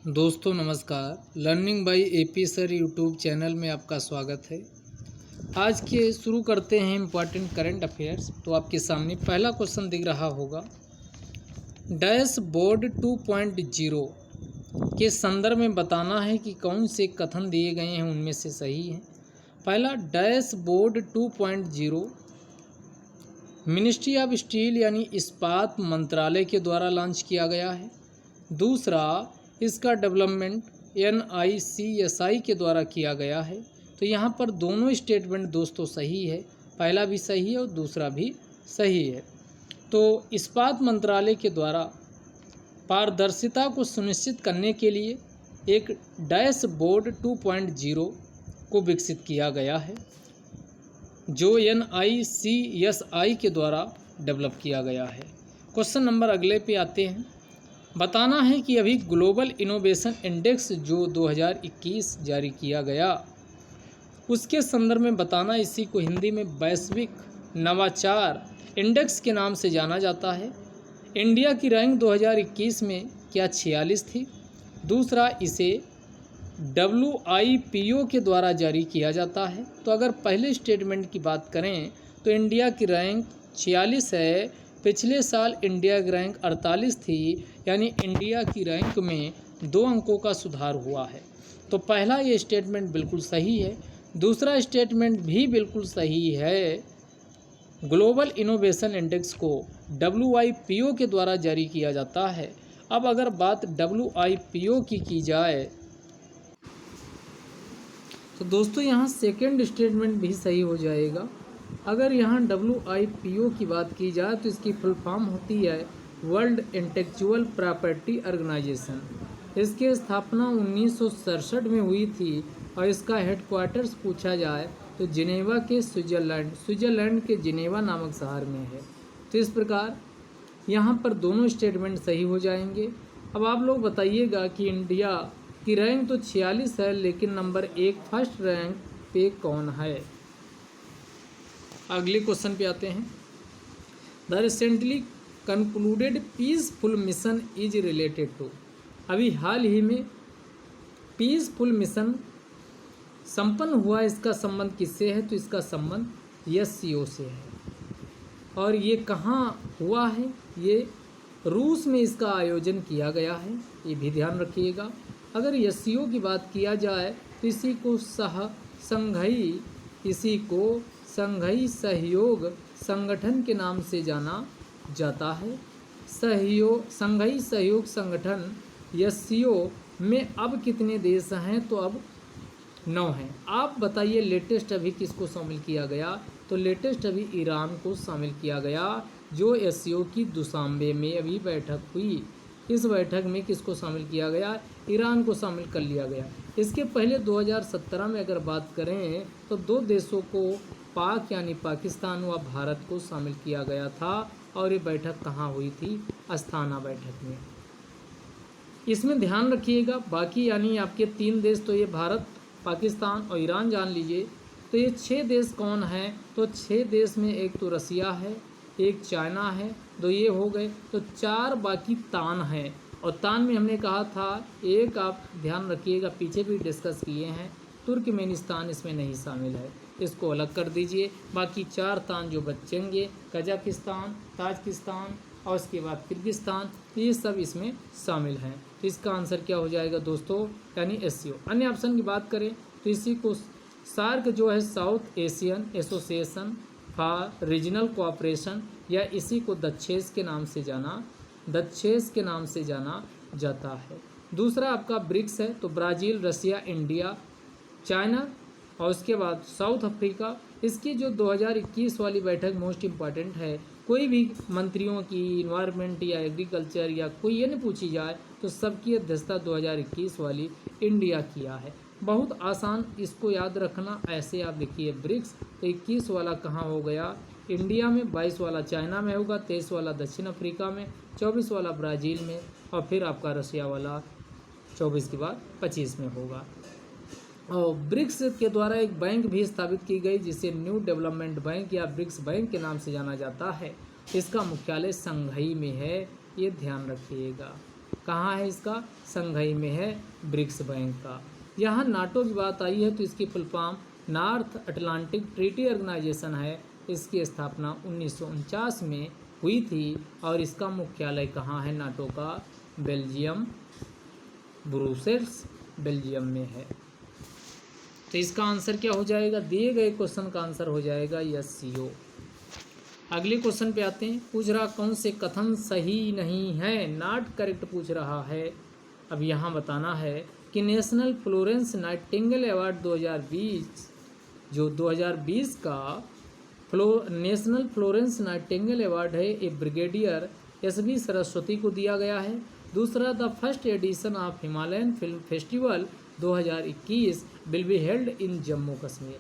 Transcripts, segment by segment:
दोस्तों नमस्कार। Learning by AP sir YouTube channel में आपका स्वागत है। आज के शुरू करते हैं इम्पॉर्टेंट करंट अफेयर्स। तो आपके सामने पहला क्वेश्चन दिख रहा होगा, डैशबोर्ड 2.0 के संदर्भ में बताना है कि कौन से कथन दिए गए हैं उनमें से सही है। पहला, डैशबोर्ड 2.0 मिनिस्ट्री ऑफ स्टील यानी इस्पात मंत्रालय के द्वारा लॉन्च किया गया है। दूसरा, इसका डेवलपमेंट NICSI के द्वारा किया गया है। तो यहाँ पर दोनों स्टेटमेंट दोस्तों सही है, पहला भी सही है और दूसरा भी सही है। तो इस्पात मंत्रालय के द्वारा पारदर्शिता को सुनिश्चित करने के लिए एक डैशबोर्ड 2.0 को विकसित किया गया है, जो NICSI के द्वारा डेवलप किया गया है। क्वेश्चन नंबर अगले पे आते हैं। बताना है कि अभी ग्लोबल इनोवेशन इंडेक्स जो 2021 जारी किया गया, उसके संदर्भ में बताना। इसी को हिंदी में वैश्विक नवाचार इंडेक्स के नाम से जाना जाता है। इंडिया की रैंक 2021 में क्या 46 थी। दूसरा, इसे WIPO के द्वारा जारी किया जाता है। तो अगर पहले स्टेटमेंट की बात करें तो इंडिया की रैंक 46 है। पिछले साल इंडिया की रैंक 48 थी, यानी इंडिया की रैंक में 2 अंकों का सुधार हुआ है। तो पहला ये स्टेटमेंट बिल्कुल सही है। दूसरा स्टेटमेंट भी बिल्कुल सही है। ग्लोबल इनोवेशन इंडेक्स को WIPO के द्वारा जारी किया जाता है। अब अगर बात WIPO की जाए तो दोस्तों यहाँ सेकेंड स्टेटमेंट भी सही हो जाएगा। अगर यहाँ WIPO की बात की जाए तो इसकी फुल फॉर्म होती है वर्ल्ड इंटेलेक्चुअल प्रॉपर्टी ऑर्गेनाइजेशन। इसकी स्थापना 1967 में हुई थी और इसका हेडक्वार्टर्स पूछा जाए तो जिनेवा के स्विट्ज़रलैंड के जिनेवा नामक शहर में है। तो इस प्रकार यहाँ पर दोनों स्टेटमेंट सही हो जाएंगे। अब आप लोग बताइएगा कि इंडिया की रैंक तो 46 है, लेकिन नंबर 1 फर्स्ट रैंक पे कौन है। अगले क्वेश्चन पे आते हैं। The recently concluded peaceful mission is related to. अभी हाल ही में पीसफुल मिशन संपन्न हुआ, इसका संबंध किससे है। तो इसका संबंध SCO से है। और ये कहाँ हुआ है, ये रूस में इसका आयोजन किया गया है, ये भी ध्यान रखिएगा। अगर SCO की बात किया जाए तो इसी को संघीय सहयोग संगठन के नाम से जाना जाता है। संघीय सहयोग संगठन SCO में अब कितने देश हैं। तो अब 9 हैं। आप बताइए लेटेस्ट अभी किसको शामिल किया गया। तो लेटेस्ट अभी ईरान को शामिल किया गया, जो SCO की दुशांबे में अभी बैठक हुई। इस बैठक में किसको शामिल किया गया, ईरान को शामिल कर लिया गया। इसके पहले 2017 में अगर बात करें तो 2 देशों को, पाक यानी पाकिस्तान व भारत को शामिल किया गया था। और ये बैठक कहाँ हुई थी, अस्थाना बैठक में। इसमें ध्यान रखिएगा, बाकी यानी आपके 3 देश तो ये भारत, पाकिस्तान और ईरान जान लीजिए। तो ये 6 देश कौन हैं। तो 6 देश में एक तो रसिया है, एक चाइना है, 2 ये हो गए, तो 4 बाकी तान हैं। और तान में हमने कहा था एक, आप ध्यान रखिएगा, पीछे भी डिस्कस किए हैं, तुर्कमेनिस्तान इसमें नहीं शामिल है, इसको अलग कर दीजिए। बाकी 4 तान जो बचेंगे, कजाकिस्तान, ताजिकिस्तान और उसके बाद किर्गिस्तान, ये सब इसमें शामिल हैं। तो इसका आंसर क्या हो जाएगा दोस्तों, यानी SCO। अन्य ऑप्शन की बात करें तो इसी को सार्क जो है, south Asian association for regional cooperation, या इसी को दक्षेस के नाम से जाना जाता है। दूसरा आपका ब्रिक्स है, तो ब्राज़ील, रसिया, इंडिया, चाइना और उसके बाद साउथ अफ्रीका। इसकी जो 2021 वाली बैठक मोस्ट इम्पॉर्टेंट है। कोई भी मंत्रियों की इन्वायरमेंट या एग्रीकल्चर या कोई ये नहीं पूछी जाए तो सबकी अध्यक्षता 2021 वाली इंडिया किया है। बहुत आसान, इसको याद रखना। ऐसे आप देखिए ब्रिक्स, तो 21 वाला कहाँ हो गया, इंडिया में, 22 वाला चाइना में होगा, 23 वाला दक्षिण अफ्रीका में, 24 वाला ब्राज़ील में, और फिर आपका रसिया वाला 24 के बाद 25 में होगा। और ब्रिक्स के द्वारा एक बैंक भी स्थापित की गई, जिसे न्यू डेवलपमेंट बैंक या ब्रिक्स बैंक के नाम से जाना जाता है। इसका मुख्यालय शंघाई में है, ये ध्यान रखिएगा। कहाँ है इसका? संघई में है, ब्रिक्स बैंक का। यहाँ नाटो की बात आई है तो इसकी full form North Atlantic Treaty Organization है। इसकी स्थापना 1949 में हुई थी और इसका मुख्यालय कहाँ है नाटो का? बेल्जियम, ब्रुसेल्स, बेल्जियम में है। तो इसका आंसर क्या हो जाएगा? दिए गए क्वेश्चन का आंसर हो जाएगा SCO। अगले क्वेश्चन पे आते हैं। पूछ रहा कौन से कथन सही नहीं है, नॉट करेक्ट पूछ रहा है। अब यहाँ बताना है कि नेशनल फ्लोरेंस नाइटिंगेल अवार्ड 2020, जो 2020 का नेशनल फ्लोरेंस नाइटिंगेल अवार्ड है, ये ब्रिगेडियर SB सरस्वती को दिया गया है। दूसरा, the first edition of Himalayan film festival 2021 will be held in Jammu Kashmir.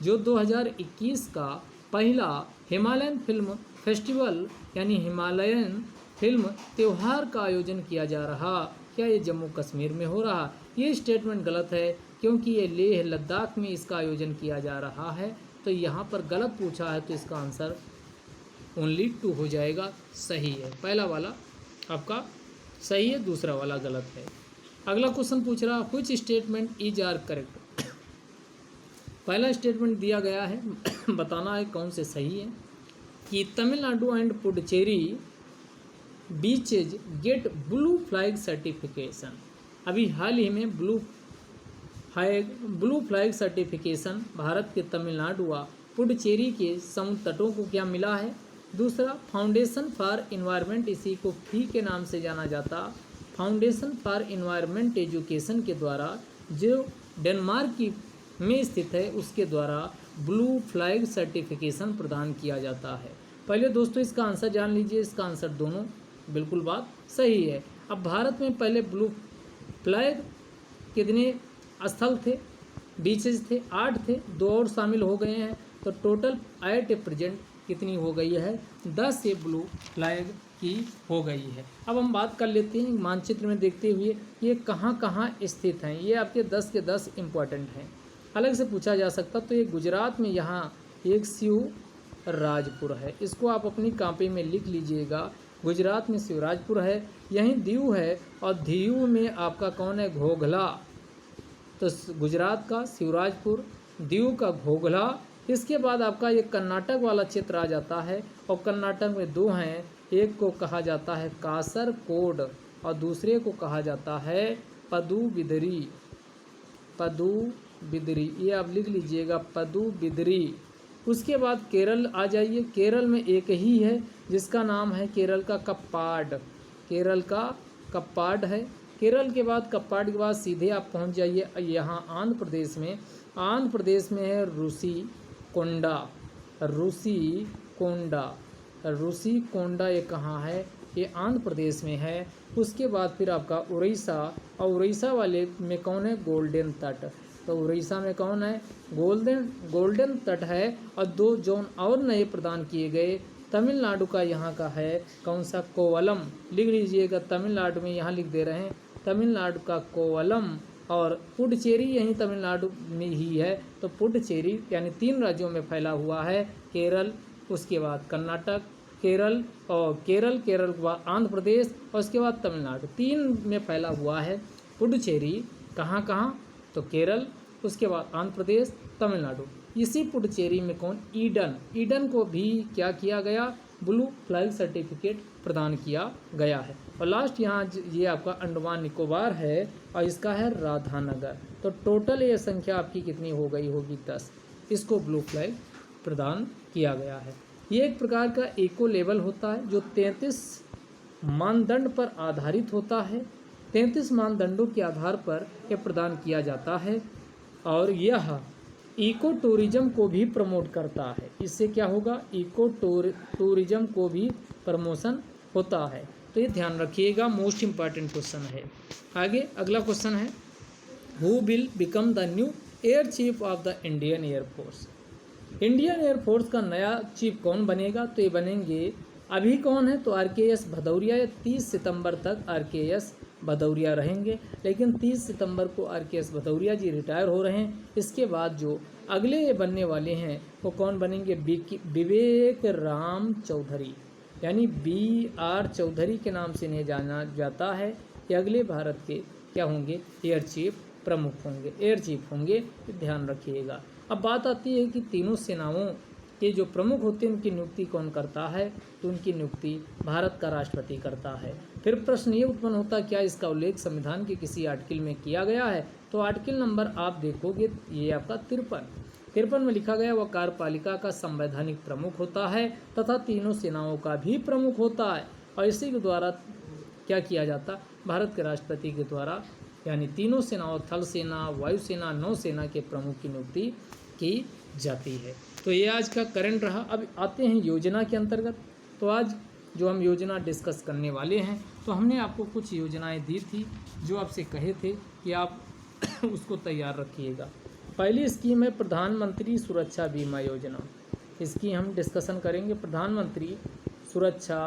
जो 2021 का पहला हिमालयन फिल्म फेस्टिवल यानी हिमालयन फिल्म त्यौहार का आयोजन किया जा रहा, क्या ये जम्मू कश्मीर में हो रहा? ये स्टेटमेंट गलत है क्योंकि ये लेह लद्दाख में इसका आयोजन किया जा रहा है। तो यहाँ पर गलत पूछा है तो इसका आंसर ओनली 2 हो जाएगा। सही है, पहला वाला आपका सही है, दूसरा वाला गलत है। अगला क्वेश्चन पूछ रहा which statement is are correct. पहला स्टेटमेंट दिया गया है बताना है कौन से सही है कि Tamil Nadu and Puducherry beaches get blue flag certification. अभी हाल ही में ब्लू फ्लैग सर्टिफिकेशन भारत के तमिलनाडु व पुडुचेरी के समुद्र तटों को क्या मिला है? दूसरा, फाउंडेशन फॉर इन्वायरमेंट, इसी को फी के नाम से जाना जाता, फाउंडेशन फॉर इन्वायरमेंट एजुकेशन के द्वारा जो डेनमार्क की में स्थित है उसके द्वारा ब्लू फ्लैग सर्टिफिकेशन प्रदान किया जाता है। पहले दोस्तों इसका आंसर जान लीजिए। इसका आंसर दोनों बिल्कुल बात सही है। अब भारत में पहले ब्लू फ्लैग कितने स्थल थे, बीचेस थे? 8 थे, 2 और शामिल हो गए हैं, तो टोटल एट प्रेजेंट कितनी हो गई है? 10 ये ब्लू फ्लैग की हो गई है। अब हम बात कर लेते हैं मानचित्र में देखते हुए ये कहाँ कहाँ स्थित हैं। ये आपके 10 के 10 इम्पोर्टेंट हैं, अलग से पूछा जा सकता। तो ये गुजरात में यहाँ एक शिवराजपुर है, इसको आप अपनी कॉपी में लिख लीजिएगा। गुजरात में शिवराजपुर है, यहीं दीव है और दीव में आपका कौन है? घोघला। तो गुजरात का शिवराजपुर, दीव का घोघला। इसके बाद आपका ये कर्नाटक वाला क्षेत्र आ जाता है और कर्नाटक में 2 हैं, एक को कहा जाता है कासरकोड और दूसरे को कहा जाता है पदुबिदरी। पदुबिदरी ये आप लिख लीजिएगा, पदुबिदरी। उसके बाद केरल आ जाइए। केरल में एक ही है जिसका नाम है केरल का कप्पाड। केरल का कप्पाड है। केरल के बाद कप्पाड के बाद सीधे आप पहुंच जाइए यहाँ आंध्र प्रदेश में। आंध्र प्रदेश में है ऋषिकोंडा। ऋषिकोंडा ये कहाँ है? ये आंध्र प्रदेश में है। उसके बाद फिर आपका उड़ीसा, और उड़ीसा वाले में कौन है? गोल्डन तट। तो उड़ीसा में कौन है? गोल्डन तट है। और 2 जोन और नए प्रदान किए गए। तमिलनाडु का यहाँ का है कौन सा? कोवलम। लिख लीजिएगा, तमिलनाडु में यहाँ लिख दे रहे हैं तमिलनाडु का कोवलम। और पुडुचेरी यहीं तमिलनाडु में ही है, तो पुडुचेरी यानी 3 राज्यों में फैला हुआ है। केरल, उसके बाद कर्नाटक, केरल के बाद आंध्र प्रदेश और उसके बाद तमिलनाडु, 3 में फैला हुआ है पुडुचेरी। कहाँ कहाँ? तो केरल, उसके बाद आंध्र प्रदेश, तमिलनाडु। इसी पुडुचेरी में कौन? ईडन को भी क्या किया गया? ब्लू फ्लैग सर्टिफिकेट प्रदान किया गया है। और लास्ट यहाँ ये आपका अंडमान निकोबार है और इसका है राधानगर। तो टोटल ये संख्या आपकी कितनी हो गई होगी? 10। इसको ब्लू फ्लैग प्रदान किया गया है। ये एक प्रकार का इको लेवल होता है जो 33 मानदंड पर आधारित होता है। 33 मानदंडों के आधार पर यह प्रदान किया जाता है और यह इको टूरिज्म को भी प्रमोट करता है। इससे क्या होगा? इको टूरिज्म को भी प्रमोशन होता है। तो ये ध्यान रखिएगा, मोस्ट इम्पॉर्टेंट क्वेश्चन है। आगे अगला क्वेश्चन है, who will become the new air chief of the Indian air force. Indian air force का नया चीफ कौन बनेगा? तो ये बनेंगे, अभी कौन है? तो RKS भदौरिया। या 30 सितंबर तक RKS भदौरिया रहेंगे, लेकिन 30 सितंबर को RKS भदौरिया जी रिटायर हो रहे हैं। इसके बाद जो अगले ये बनने वाले हैं वो कौन बनेंगे? विवेक राम चौधरी, यानी BR चौधरी के नाम से इन्हें जाना जाता है। ये अगले भारत के क्या होंगे, एयर चीफ प्रमुख होंगे, एयर चीफ होंगे, ध्यान रखिएगा। अब बात आती है कि तीनों सेनाओं के जो प्रमुख होते हैं उनकी नियुक्ति कौन करता है, तो उनकी नियुक्ति भारत का राष्ट्रपति करता है। फिर प्रश्न ये उत्पन्न होता है, क्या इसका उल्लेख संविधान के किसी आर्टिकल में किया गया है, तो आर्टिकल नंबर आप देखोगे ये आपका 53 में लिखा गया, वह कार्यपालिका का संवैधानिक प्रमुख होता है तथा तीनों सेनाओं का भी प्रमुख होता है, और इसी के द्वारा क्या किया जाता, भारत के राष्ट्रपति के द्वारा यानी तीनों सेनाओं थल सेना, वायुसेना, नौसेना के प्रमुख की नियुक्ति की जाती है। तो ये आज का करंट रहा। अब आते हैं योजना के अंतर्गत। तो आज जो हम योजना डिस्कस करने वाले हैं, तो हमने आपको कुछ योजनाएं दी थी जो आपसे कहे थे कि आप उसको तैयार रखिएगा। पहली स्कीम है प्रधानमंत्री सुरक्षा बीमा योजना, इसकी हम डिस्कशन करेंगे। प्रधानमंत्री सुरक्षा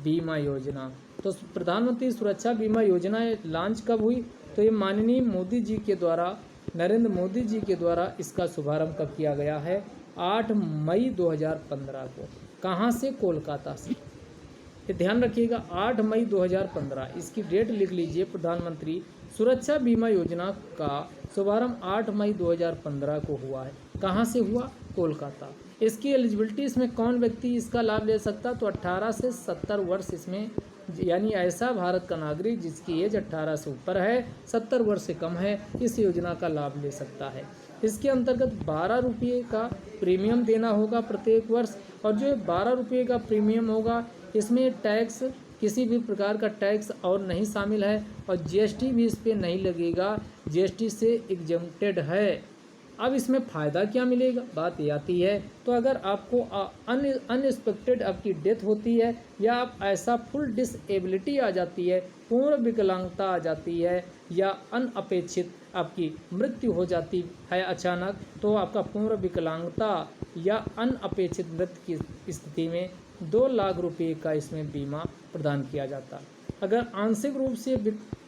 बीमा योजना, तो प्रधानमंत्री सुरक्षा बीमा योजना लॉन्च कब हुई, तो ये माननीय मोदी जी के द्वारा, नरेंद्र मोदी जी के द्वारा इसका शुभारंभ कब किया गया है, 8 मई 2015 को। कहाँ से, कोलकाता से। ये ध्यान रखिएगा, 8 मई 2015 इसकी डेट लिख लीजिए। प्रधानमंत्री सुरक्षा बीमा योजना का शुभारंभ 8 मई 2015 को हुआ है। कहाँ से हुआ, कोलकाता। इसकी एलिजिबिलिटी, इसमें कौन व्यक्ति इसका लाभ ले सकता, तो 18 से 70 वर्ष इसमें, यानी ऐसा भारत का नागरिक जिसकी एज 18 से ऊपर है, 70 वर्ष से कम है, इस योजना का लाभ ले सकता है। इसके अंतर्गत 12 रुपये का प्रीमियम देना होगा प्रत्येक वर्ष, और जो 12 रुपये का प्रीमियम होगा इसमें टैक्स, किसी भी प्रकार का टैक्स और नहीं शामिल है, और जीएसटी भी इस पर नहीं लगेगा, जीएसटी से एग्जम्प्टेड है। अब इसमें फ़ायदा क्या मिलेगा, बात ये आती है, तो अगर आपको अनएक्सपेक्टेड आपकी डेथ होती है, या आप ऐसा फुल डिसेबिलिटी आ जाती है, पूर्ण विकलांगता आ जाती है, या अनअपेक्षित आपकी मृत्यु हो जाती है अचानक, तो आपका पूर्ण विकलांगता या अनअपेक्षित मृत्यु की स्थिति में 2 लाख रुपये का इसमें बीमा प्रदान किया जाता है। अगर आंशिक रूप से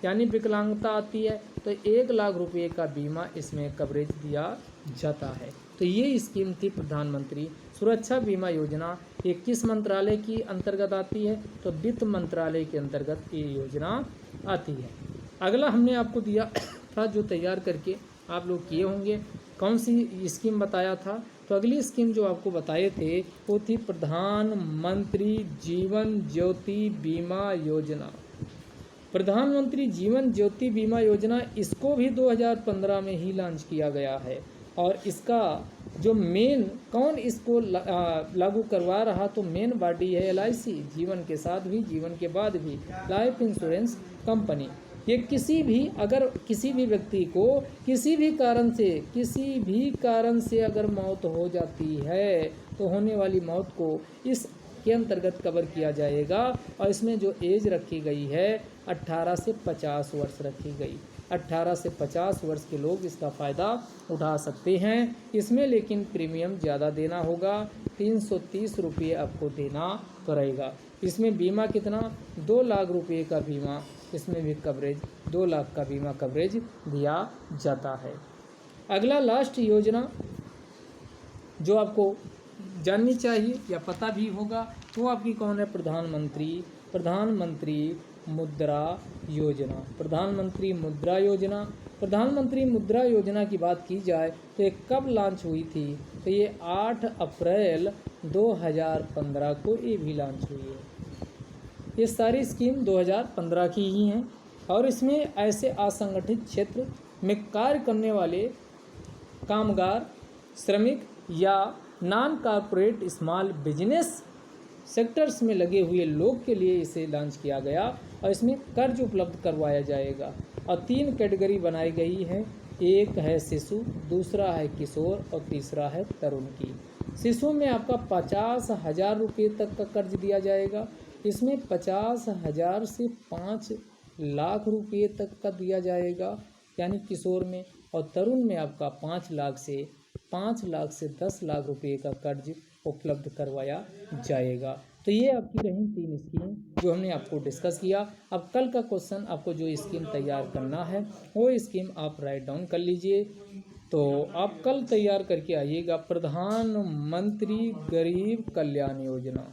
यानी विकलांगता आती है तो 1 लाख रुपये का बीमा इसमें कवरेज दिया जाता है। तो ये स्कीम थी प्रधानमंत्री सुरक्षा बीमा योजना। ये किस मंत्रालय की अंतर्गत आती है, तो वित्त मंत्रालय के अंतर्गत ये योजना आती है। अगला हमने आपको दिया था जो तैयार करके आप लोग किए होंगे, कौन सी स्कीम बताया था, तो अगली स्कीम जो आपको बताए थे वो थी प्रधानमंत्री जीवन ज्योति बीमा योजना। प्रधानमंत्री जीवन ज्योति बीमा योजना, इसको भी 2015 में ही लॉन्च किया गया है, और इसका जो मेन कौन इसको लागू करवा रहा, तो मेन बॉडी है LIC, जीवन के साथ भी जीवन के बाद भी, लाइफ इंश्योरेंस कंपनी। ये किसी भी, अगर किसी भी व्यक्ति को किसी भी कारण से अगर मौत हो जाती है, तो होने वाली मौत को इसके अंतर्गत कवर किया जाएगा, और इसमें जो एज रखी गई है 18 से 50 वर्ष रखी गई। 18 से 50 वर्ष के लोग इसका फ़ायदा उठा सकते हैं। इसमें लेकिन प्रीमियम ज़्यादा देना होगा, 330 रुपये आपको देना पड़ेगा। इसमें बीमा कितना, 2 लाख रुपये का बीमा, इसमें भी कवरेज 2 लाख का बीमा कवरेज दिया जाता है। अगला लास्ट योजना जो आपको जाननी चाहिए या पता भी होगा, वो आपकी कौन है, प्रधानमंत्री मुद्रा योजना। प्रधानमंत्री मुद्रा योजना, प्रधानमंत्री मुद्रा योजना की बात की जाए तो ये कब लॉन्च हुई थी, तो ये 8 अप्रैल 2015 को ये भी लॉन्च हुई है। ये सारी स्कीम 2015 की ही हैं, और इसमें ऐसे असंगठित क्षेत्र में कार्य करने वाले कामगार, श्रमिक या non corporate small business sectors में लगे हुए लोग के लिए इसे लॉन्च किया गया, और इसमें कर्ज उपलब्ध करवाया जाएगा। और 3 कैटेगरी बनाई गई है, एक है शिशु, दूसरा है किशोर, और तीसरा है तरुण की। शिशु में आपका 50,000 रुपये तक का कर्ज दिया जाएगा, इसमें 50,000 से 5 लाख रुपये तक का दिया जाएगा, यानी किशोर में। और तरुण में आपका 5 लाख से 10 लाख रुपये का कर्ज उपलब्ध करवाया जाएगा। तो ये आपकी रही 3 स्कीम जो हमने आपको डिस्कस किया। अब कल का क्वेश्चन आपको जो स्कीम तैयार करना है वो स्कीम आप राइट डाउन कर लीजिए। तो आप कल तैयार करके आइएगा। प्रधानमंत्री गरीब कल्याण योजना,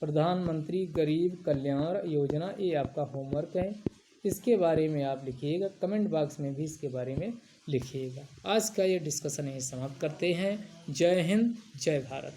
प्रधानमंत्री गरीब कल्याण योजना, ये आपका होमवर्क है। इसके बारे में आप लिखिएगा, कमेंट बॉक्स में भी इसके बारे में लिखिएगा। आज का ये डिस्कशन यहीं समाप्त करते हैं। जय हिंद, जय भारत।